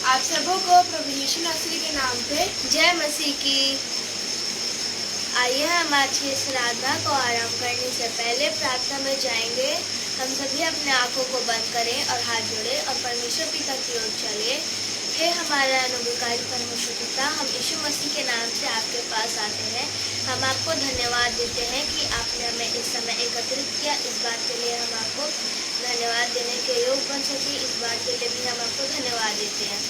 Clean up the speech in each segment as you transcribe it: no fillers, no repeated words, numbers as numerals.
आप सबों को प्रभु यीशु मसीह के नाम पे जय मसीह की। आइए हम आज की इस आराधना को आरंभ करने से पहले प्रार्थना में जाएंगे। हम सभी अपने आंखों को बंद करें और हाथ जोड़ें और परमेश्वर पिता की ओर चले। हे हमारा अनुग्रहकारी परमेश्वर पिता, हम यीशु मसीह के नाम से आपके पास आते हैं। हम आपको धन्यवाद देते हैं कि आपने हमें इस समय एकत्रित किया। इस बात के लिए हम आपको धन्यवाद देने के योग बन सके, इस बात के लिए भी हम आपको धन्यवाद देते हैं।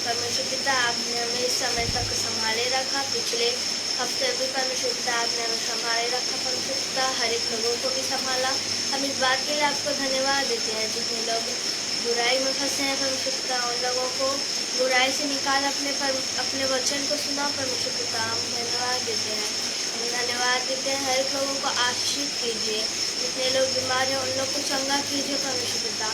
परमेश्वर पिता, आपने हमें इस समय तक संभाले रखा। पिछले हफ्ते भी परमेश्वर पिता आपने हमें संभाले रखा। परमेश्वर पिता, हर एक लोगों को भी संभाला। हम इस बात के लिए आपको धन्यवाद देते हैं। जितने लोग बुराई में फंसे हैं परमेश्वर पिता, उन लोगों को बुराई से निकाल अपने वचन को सुना। परमेश्वर पिता, हम धन्यवाद देते हैं। हम धन्यवाद देते हैं। हर एक लोगों को आशीषित कीजिए। जितने लोग बीमार हैं उन लोग को चंगा कीजिए परमेश्वर पिता।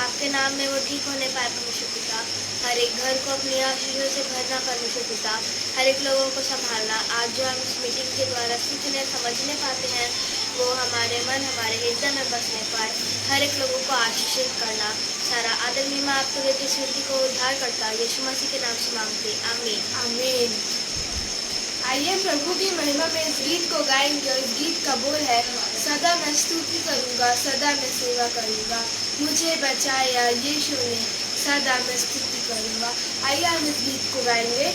आपके नाम में वो ठीक होने पाए परमेश्वर पिता। हर एक घर को अपनी आशीषों से भरना परमेश्वर पिता। हर एक लोगों को संभालना। आज जो हम इस मीटिंग के द्वारा सीखने समझने पाते हैं वो हमारे मन हमारे हृदय में बसने पाए। हर एक लोगों को आशीषित करना। सारा आदर महिमा आपको देते इस विनती को उद्धार करता यीशु मसीह के नाम से मांगते, आमीन। आमीन। आइए प्रभु की महिमा में इस गीत को गाएंगे। इस गीत का बोल है, सदा मैं स्तुति करूंगा, सदा मैं सेवा करूंगा, मुझे बचाया यीशु ने, सदा मैं स्तुति करूंगा। आइए हम इस गीत को गाएंगे।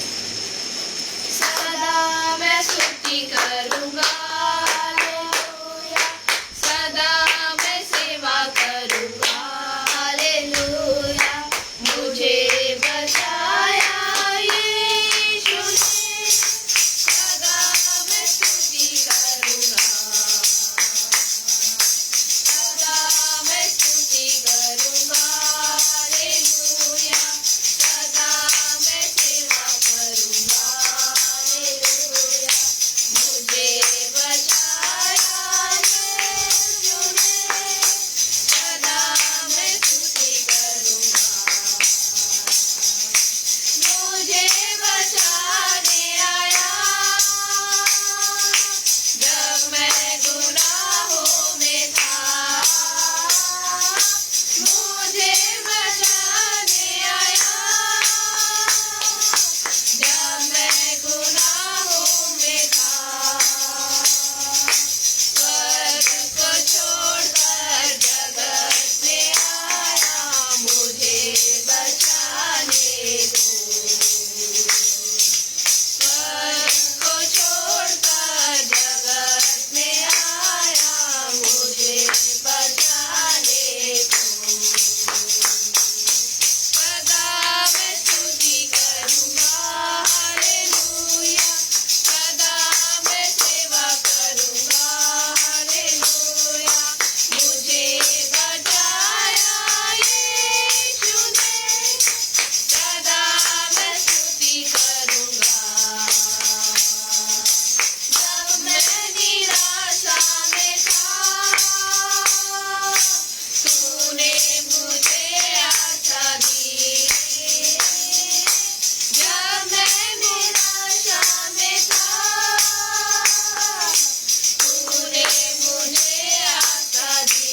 सदा मैं स्तुति करूंगा, सदा मैं सेवा करूंगा, हालेलुया। मुझे बचाया यीशु ने, सदा मैं स्तुति करूंगा, सदा मैं स्तुति करूंगा, हालेलुया। सदा मैं सेवा करूंगा, हालेलुया। मुझे बचाया यीशु ने, सदा मैं स्तुति करूंगा। मुझे बचाने आया जब मैं गुनाहों में था। मुझे बचाने आया जब मैं गुनाहों में था। स्वर्ग को छोड़कर जगत में आया मुझे बचाने को। स्वर्ग को छोड़कर जगत में आया मुझे बचाने को। सदा मैं स्तुति करूंगा, हालेलुया। सदा मैं सेवा करूंगा, हालेलुया। मुझे बचाया यीशु ने, सदा मैं स्तुति करूंगा। जब मैं निराशा में था तूने मुझे आशा दी। जब मैं निराशा में था तूने मुझे आशा दी।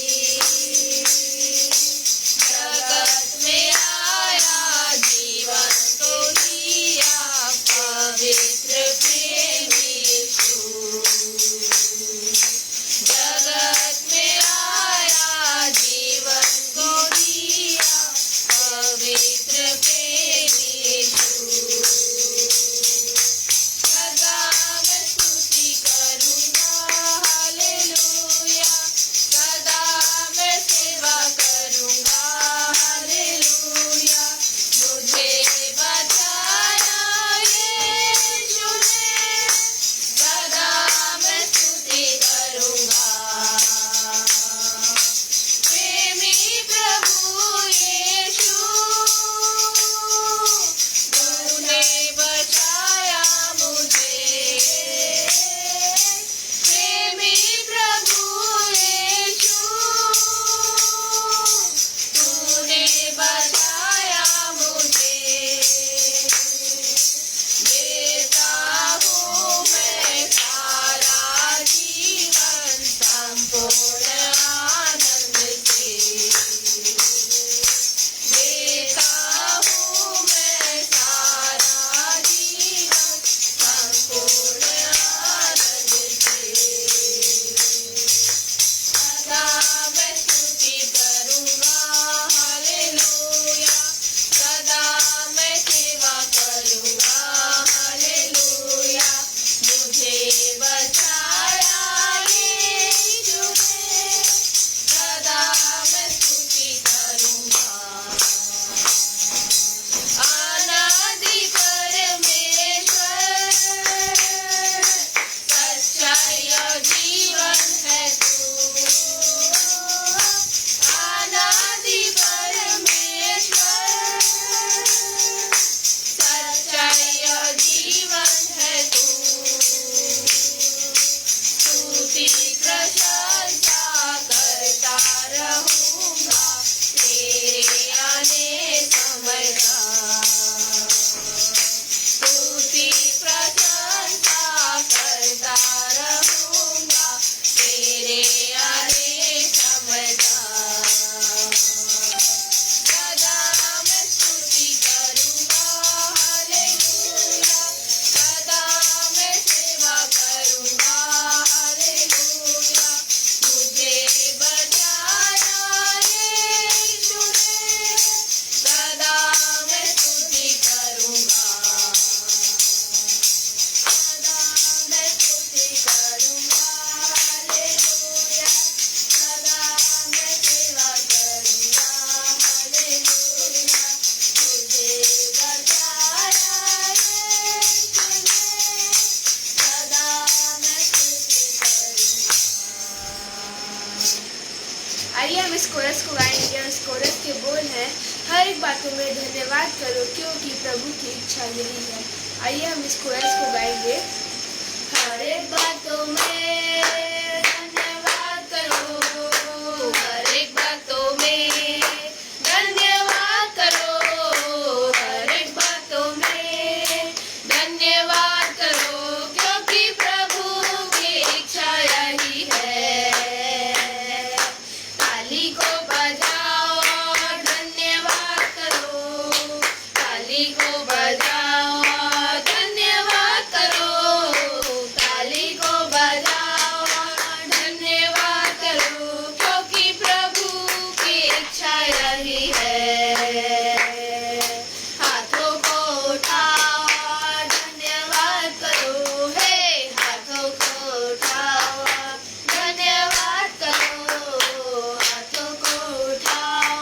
जगत में आया जीवन तो लिया पवित्र प्रेमी यीशु। जगत में आया जीवन को दिया पवित्र प्रेमी यीशु। सदा मैं स्तुति करूंगा, हालेलुया। सदा मैं सेवा करूंगा, हालेलुया। मुझे बचाया यीशु ने, सदा मैं स्तुति करूंगा। प्रेमी प्रभु यीशु, इस कोरस को गाएंगे। इस कोरस के बोल हैं, हर एक बातों में धन्यवाद करो क्योंकि प्रभु की इच्छा यही है। आइए हम इस कोरस को गाएंगे। हर एक बातों में धन्यवाद करो, हर एक बातों में धन्यवाद करो, हर एक बातों में धन्यवाद करो क्योंकि प्रभु की इच्छा यही है। ताली को बजाओ और धन्यवाद करो, ताली को बजाओ और धन्यवाद करो, ताली को बजाओ और धन्यवाद करो क्योंकि प्रभु की इच्छा यही है। हाथों को उठाओ और धन्यवाद करो, हे हाथों को उठाओ और धन्यवाद करो, हाथों को उठाओ और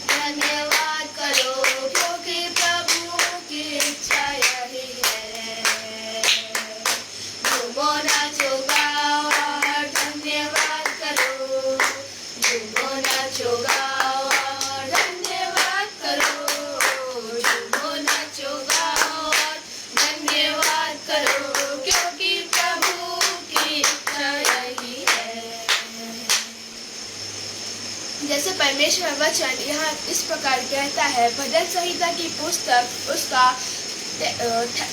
धन्यवाद करो क्योंकि प्रभु की इच्छा यही है। झूमो नाचो गाओ और धन्यवाद करो, झूमो नाचो गाओ और धन्यवाद करो, झूमो नाचो गाओ और धन्यवाद करो क्योंकि प्रभु की इच्छा यही है। जैसे परमेश्वर वचन यहाँ इस प्रकार कहता है, भजन संहिता की पुस्तक उसका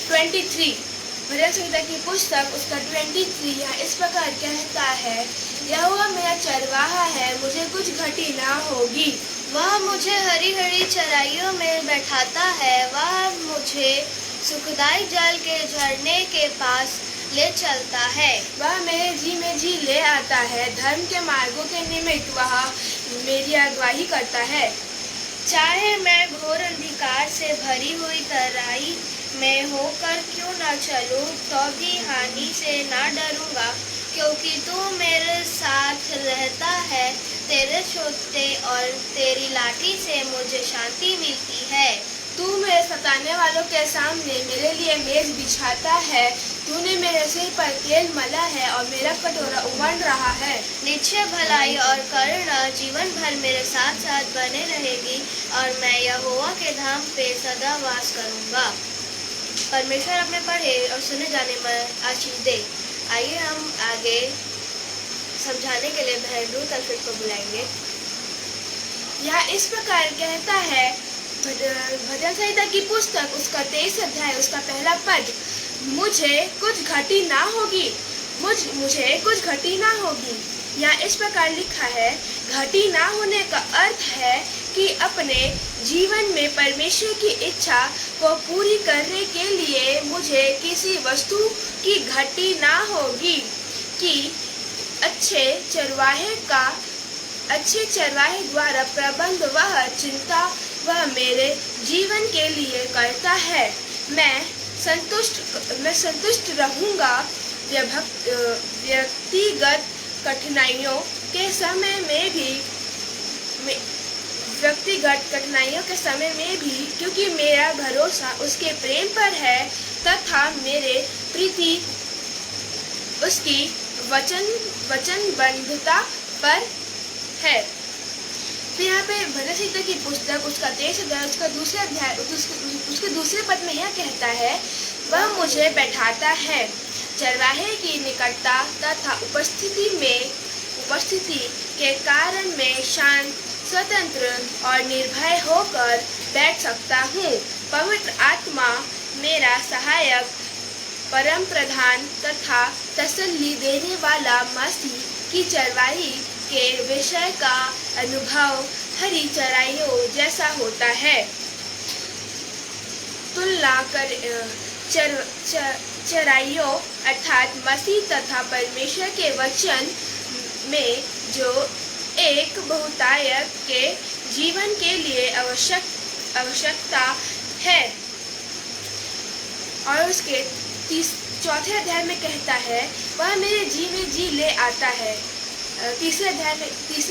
23, भजन संहिता की पुस्तक उसका 23 यहाँ इस प्रकार कहता है, यहोवा मेरा चरवाहा है, मुझे कुछ घटी ना होगी। वह मुझे हरी हरी चराइयों में बैठाता है, वह मुझे सुखदायक जल के झरने के पास ले चलता है। वह मेरे जी में जी ले आता है, धर्म के मार्गों के निमित्त वह मेरी अगुवाई करता है। चाहे मैं घोर अंधकार से भरी हुई तराई में होकर क्यों न चलूं, तो भी हानि से ना डरूंगा क्योंकि तू मेरे साथ रहता है। तेरे छोटे और तेरी लाठी से मुझे शांति मिलती है। तू मेरे सताने वालों के सामने मेरे लिए मेज बिछाता है। तूने मेरे सिर पर तेल मला है और मेरा कटोरा उमड़ रहा है। निश्चय भलाई और करुणा जीवन भर मेरे साथ साथ बने रहेगी और मैं यहोवा के धाम पे सदा वास करूंगा। परमेश्वर अपने पढ़े और सुने जाने में आशीष दे। आइए हम आगे समझाने के लिए बहन रूथ अल्फ्रेड को बुलाएंगे। यह इस प्रकार कहता है, भजन संहिता की पुस्तक उसका 23 अध्याय उसका पहला पद, मुझे कुछ घटी ना होगी, मुझे कुछ घटी ना होगी। यहाँ इस प्रकार लिखा है, घटी ना होने का अर्थ है कि अपने जीवन में परमेश्वर की इच्छा को पूरी करने के लिए मुझे किसी वस्तु की घटी ना होगी। कि अच्छे चरवाहे द्वारा प्रबंध वह चिंता वह मेरे जीवन के लिए करता है। मैं संतुष्ट रहूंगा। व्यक्तिगत कठिनाइयों के समय में भी क्योंकि मेरा भरोसा उसके प्रेम पर है तथा मेरे प्रीति उसकी वचनबद्धता पर है। फिर यहाँ पे भजन संहिता की पुस्तक उसका 23 अध्याय उसका दूसरे अध्याय उसके दूसरे पद में यह कहता है, वह मुझे बैठाता है चरवाहे की निकटता तथा उपस्थिति के कारण मैं शांत, स्वतंत्र और निर्भय होकर बैठ सकता हूँ। पवित्र आत्मा मेरा सहायक, परम प्रधान तथा तसल्ली देने वाला मसीह की चरवाही के विषय का अनुभव हरी चराइयों जैसा होता है। तुलना कर चराइयों अर्थात मसीह तथा परमेश्वर के वचन में जो एक बहुतायत के जीवन के लिए आवश्यकता है। और उसके चौथे अध्याय में कहता है, वह मेरे जी में जी ले आता है। तीसरे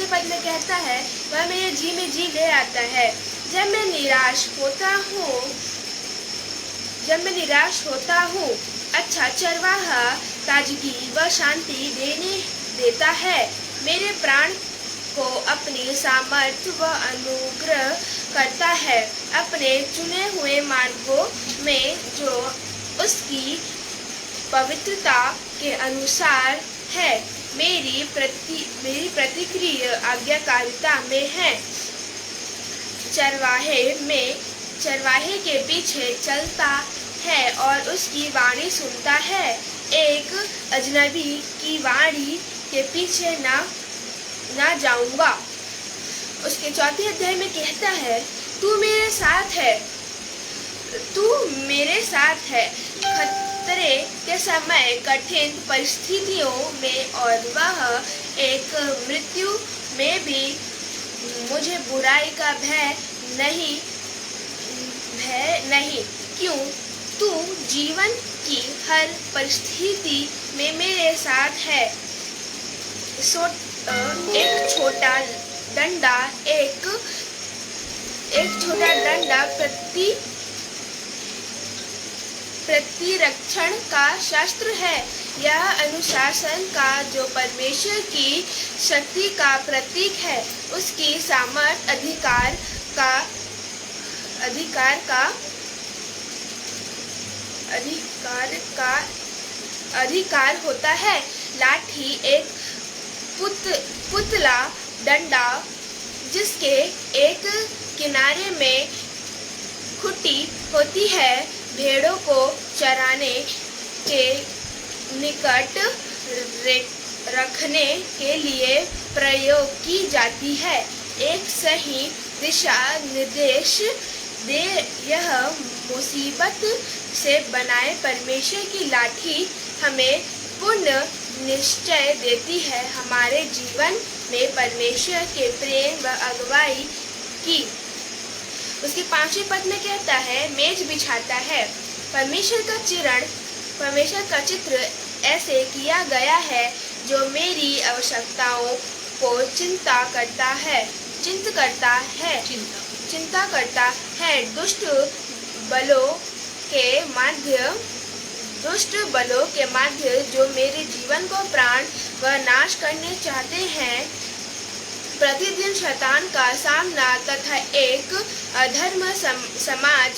पद में कहता है, वह मेरे जी में जी ले आता है। जब मैं निराश होता हूँ, अच्छा चरवाहा ताजगी व शांति देता है। मेरे प्राण को अपनी सामर्थ्य व अनुग्रह करता है, अपने चुने हुए मार्गों में जो उसकी पवित्रता के अनुसार है। मेरी प्रतिक्रिया आज्ञाकारिता में है। चरवाहे के पीछे चलता है और उसकी वाणी सुनता है। एक अजनबी की वाणी के पीछे ना जाऊंगा। उसके 4 अध्याय में कहता है, तू मेरे साथ है खतरे के समय, कठिन परिस्थितियों में, और वह एक मृत्यु में भी मुझे बुराई का भय नहीं। क्यों? तू जीवन की हर परिस्थिति में मेरे साथ है। एक छोटा डंडा प्रतिरक्षण का शस्त्र है। यह अनुशासन का जो परमेश्वर की शक्ति का प्रतीक है, उसकी सामर्थ अधिकार होता है। लाठी एक पुतला डंडा जिसके एक किनारे में खुट्टी होती है, भेड़ों को चराने के निकट रखने के लिए प्रयोग की जाती है। एक सही दिशा निर्देश दे। यह मुसीबत से बनाए परमेश्वर की लाठी हमें पुण्य निश्चय देती है, हमारे जीवन में परमेश्वर के प्रेम व अगुवाई की। उसके 5वें पद में कहता है, मेज बिछाता है। परमेश्वर का चित्र ऐसे किया गया है जो मेरी आवश्यकताओं को चिंता करता है। दुष्ट बलों के माध्य जो मेरे जीवन को प्राण व नाश करने चाहते हैं, प्रतिदिन शैतान का सामना तथा एक अधर्म समाज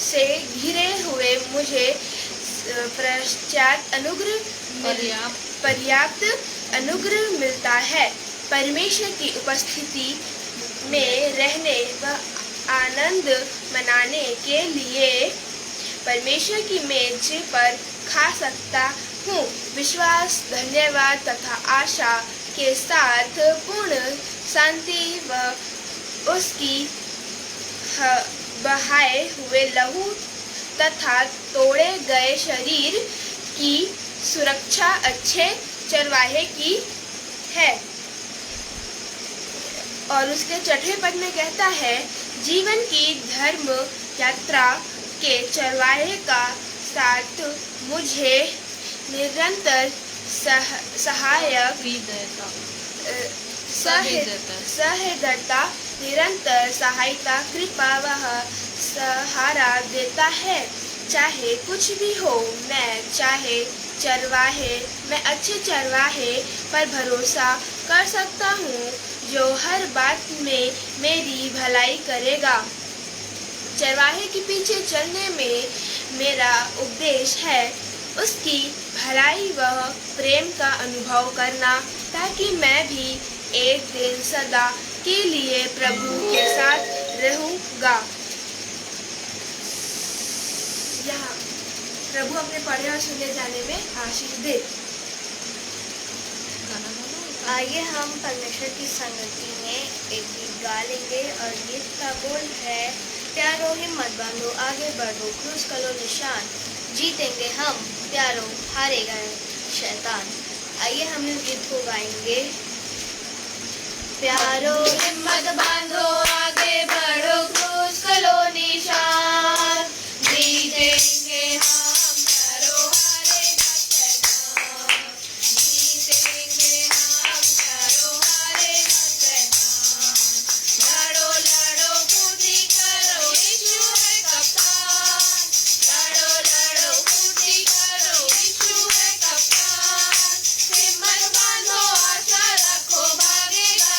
से घिरे हुए मुझे पर्याप्त अनुग्रह मिलता है। परमेश्वर की उपस्थिति में रहने व आनंद मनाने के लिए परमेश्वर की मेज पर खा सकता हूँ। विश्वास, धन्यवाद तथा आशा के साथ पूर्ण शांति व उसकी बहाए हुए लहू तथा तोड़े गए शरीर की सुरक्षा अच्छे चरवाहे की है। और उसके 6वें पद में कहता है, जीवन की धर्म यात्रा के चरवाहे का साथ मुझे निरंतर सहृदयता, निरंतर सहायता, कृपा व सहारा देता है। चाहे कुछ भी हो, मैं अच्छे चरवाहे पर भरोसा कर सकता हूँ जो हर बात में मेरी भलाई करेगा। चरवाहे के पीछे चलने में मेरा उपदेश है उसकी भलाई व प्रेम का अनुभव करना, ताकि मैं भी एक दिन सदा के लिए प्रभु के साथ रहूँगा। यहाँ प्रभु अपने पढ़े और सुने जाने में आशीष दे। आइए हम परमेश्वर की संगति में एक गीत गा लेंगे और गीत का बोल है, प्यारो हिम्मत बांधो, आगे बढ़ो, क्रूस करो निशान, जीतेंगे हम, प्यारो हारेगा शैतान। आइए हम इस गीत को गाएंगे। प्यारो हिम्मत बांधो, आगे बढ़ो, क्रूस करो निशान, जीतेंगे हम, प्यारो हारेगा शैतान, जीतेंगे हम, प्यारो हारेगा शैतान। लड़ो लड़ो फूटी करो, यीशु है कप्तान, लड़ो लड़ो फूटी करो, यीशु है कप्तान। हिम्मत बांधो, आशा रखो, भागेगा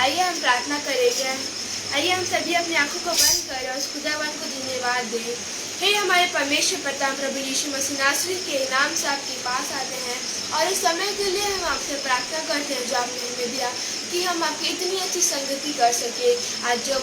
आइए हम प्रार्थना करेंगे। आइए हम सभी अपनी आंखों को बंद करें और उस खुदावन को धन्यवाद दें। हे हमारे परमेश्वर पिता प्रभु यीशु मसीह नासरी के नाम से आपके पास आते हैं और इस समय के लिए हम आपसे प्रार्थना करते हैं जो आपने हमें दिया कि हम आपकी इतनी अच्छी संगति कर सके। आज जो